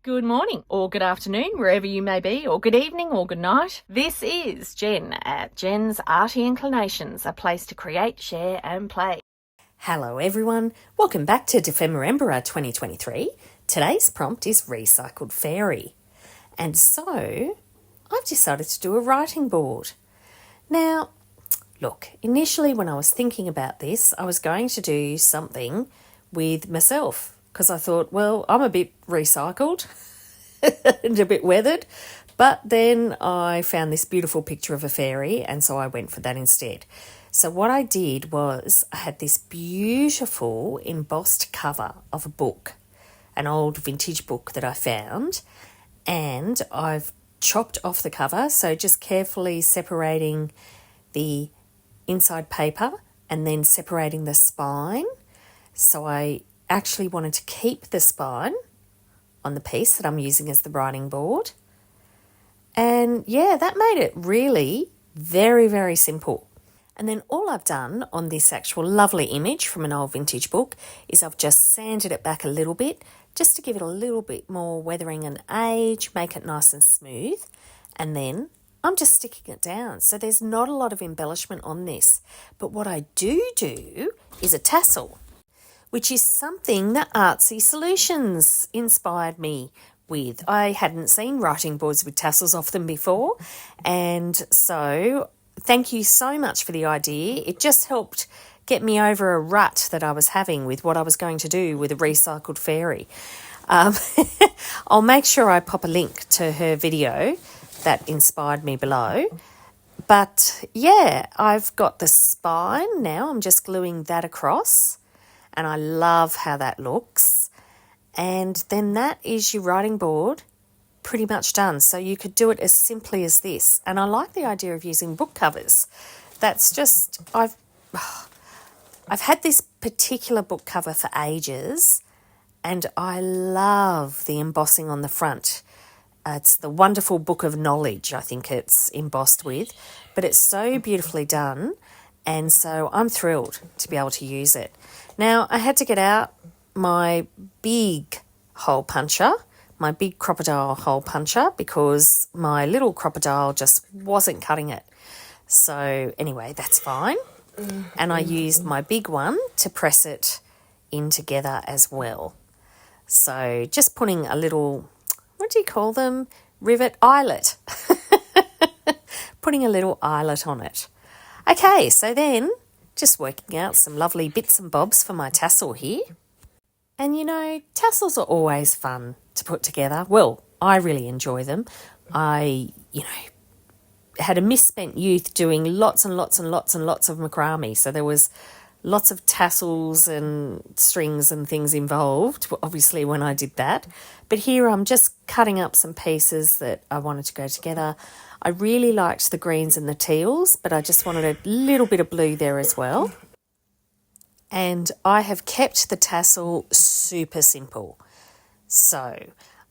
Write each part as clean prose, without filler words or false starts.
Good morning, or good afternoon, wherever you may be, or good evening, or good night. This is Jen at JensArtyInclinations, a place to create, share, and play. Hello everyone, welcome back to DEPHEMEREMBER 2023. Today's prompt is recycled fairy. And so, I've decided to do a writing board. Now, look, initially when I was thinking about this, I was going to do something with myself because I thought, well, I'm a bit recycled and a bit weathered. But then I found this beautiful picture of a fairy, and so I went for that instead. So what I did was I had this beautiful embossed cover of a book, an old vintage book that I found, and I've chopped off the cover, so just carefully separating the inside paper and then separating the spine. So I actually wanted to keep the spine on the piece that I'm using as the writing board. And yeah, that made it really very, very simple. And then all I've done on this actual lovely image from an old vintage book is I've just sanded it back a little bit just to give it a little bit more weathering and age, make it nice and smooth. And then I'm just sticking it down. So there's not a lot of embellishment on this. But what I do is a tassel, which is something that Artsy Solutions inspired me with. I hadn't seen writing boards with tassels off them before, and so thank you so much for the idea. It just helped get me over a rut that I was having with what I was going to do with a recycled fairy. I'll make sure I pop a link to her video that inspired me below. But yeah, I've got the spine now. I'm just gluing that across, and I love how that looks. And then that is your writing board pretty much done. So you could do it as simply as this. And I like the idea of using book covers. That's just, I've had this particular book cover for ages, and I love the embossing on the front. It's the Wonderful Book of Knowledge, I think it's embossed with, but it's so beautifully done, and so I'm thrilled to be able to use it. Now, I had to get out my big hole puncher, my big crocodile hole puncher, because my little crocodile just wasn't cutting it. So anyway, that's fine. And I used my big one to press it in together as well. So just putting a little, what do you call them? Rivet eyelet. Putting a little eyelet on it. Okay, so then just working out some lovely bits and bobs for my tassel here. And you know, tassels are always fun to put together. Well, I really enjoy them. I had a misspent youth doing lots and lots and lots and lots of macrame. So there was lots of tassels and strings and things involved, obviously, when I did that. But here I'm just cutting up some pieces that I wanted to go together. I really liked the greens and the teals, but I just wanted a little bit of blue there as well. And I have kept the tassel super simple. So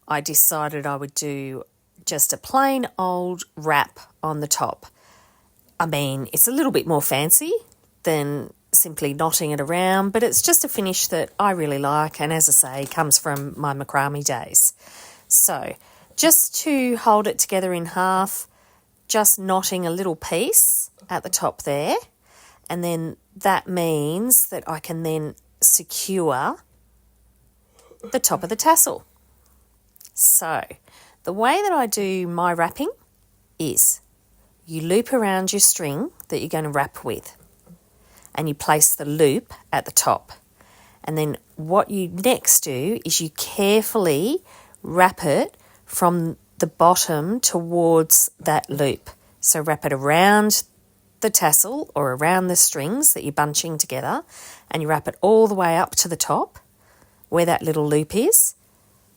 I decided I would do just a plain old wrap on the top. I mean, it's a little bit more fancy than simply knotting it around, but it's just a finish that I really like, and as I say, comes from my macrame days. So just to hold it together in half, just knotting a little piece at the top there, and then that means that I can then secure the top of the tassel. So the way that I do my wrapping is you loop around your string that you're going to wrap with, and you place the loop at the top. And then what you next do is you carefully wrap it from the bottom towards that loop. So wrap it around the tassel or around the strings that you're bunching together, and you wrap it all the way up to the top where that little loop is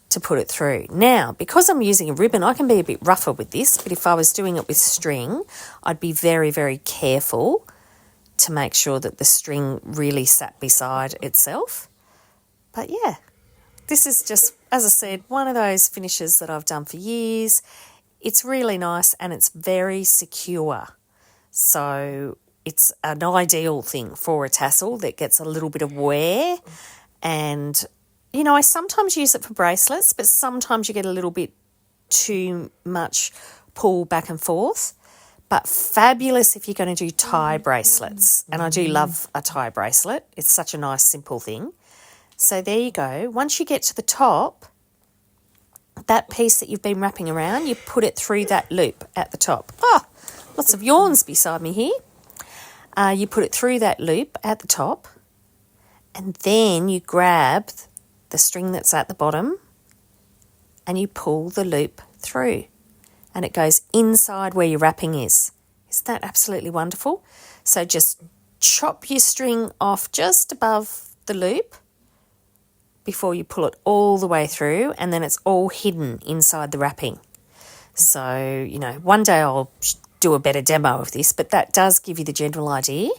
to put it through. Now, because I'm using a ribbon, I can be a bit rougher with this, but if I was doing it with string, I'd be very, very careful to make sure that the string really sat beside itself. But yeah, this is just, as I said, one of those finishes that I've done for years. It's really nice and it's very secure. So it's an ideal thing for a tassel that gets a little bit of wear, and I sometimes use it for bracelets, but sometimes you get a little bit too much pull back and forth. But fabulous if you're going to do tie bracelets. And I do love a tie bracelet. It's such a nice, simple thing. So there you go. Once you get to the top, that piece that you've been wrapping around, you put it through that loop at the top. Oh, lots of yawns beside me here. You put it through that loop at the top, and then you grab the string that's at the bottom and you pull the loop through, and it goes inside where your wrapping is. Isn't that absolutely wonderful? So just chop your string off just above the loop before you pull it all the way through, and then it's all hidden inside the wrapping. So, one day I'll do a better demo of this, but that does give you the general idea.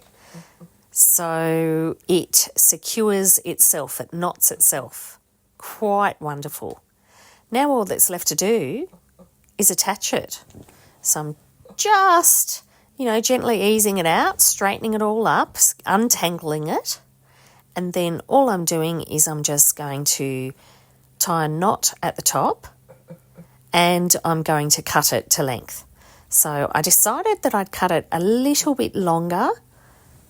So it secures itself, it knots itself. Quite wonderful. Now all that's left to do is attach it. So I'm just, gently easing it out, straightening it all up, untangling it. And then all I'm doing is I'm just going to tie a knot at the top, and I'm going to cut it to length. So I decided that I'd cut it a little bit longer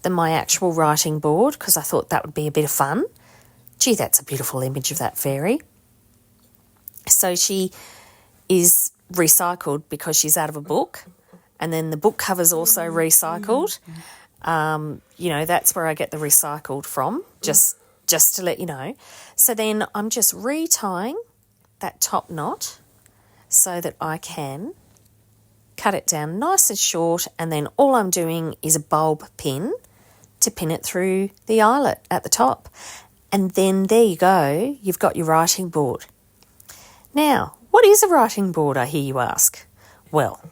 than my actual writing board because I thought that would be a bit of fun. Gee, that's a beautiful image of that fairy. So she is recycled because she's out of a book, and then the book cover's also recycled. That's where I get the recycled from, just to let you know. So then I'm just retying that top knot so that I can cut it down nice and short, and then all I'm doing is a bulb pin to pin it through the eyelet at the top. And then there you go, you've got your writing board. Now, what is a writing board, I hear you ask? Well,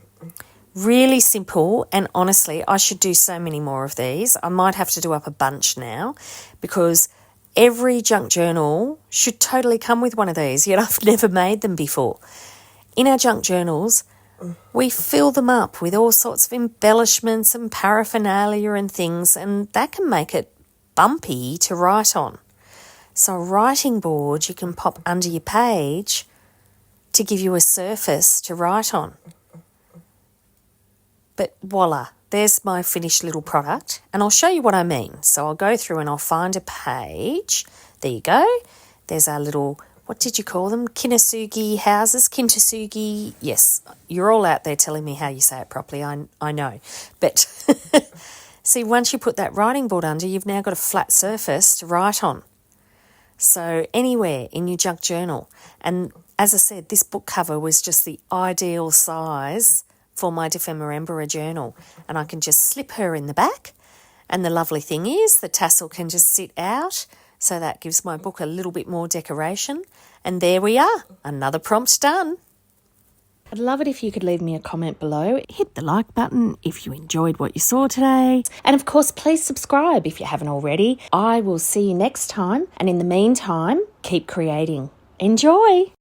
really simple, and honestly, I should do so many more of these. I might have to do up a bunch now because every junk journal should totally come with one of these, yet I've never made them before. In our junk journals, we fill them up with all sorts of embellishments and paraphernalia and things, and that can make it bumpy to write on. So a writing board you can pop under your page to give you a surface to write on. But voila, there's my finished little product, and I'll show you what I mean. So I'll go through and I'll find a page. There you go. There's our little, what did you call them? Kintsugi houses? Kintsugi. Yes, you're all out there telling me how you say it properly. I know. But see, once you put that writing board under, you've now got a flat surface to write on. So anywhere in your junk journal. And as I said, this book cover was just the ideal size for my DEPHEMEREMBER journal. And I can just slip her in the back. And the lovely thing is the tassel can just sit out. So that gives my book a little bit more decoration. And there we are, another prompt done. I'd love it if you could leave me a comment below. Hit the like button if you enjoyed what you saw today. And of course, please subscribe if you haven't already. I will see you next time. And in the meantime, keep creating. Enjoy!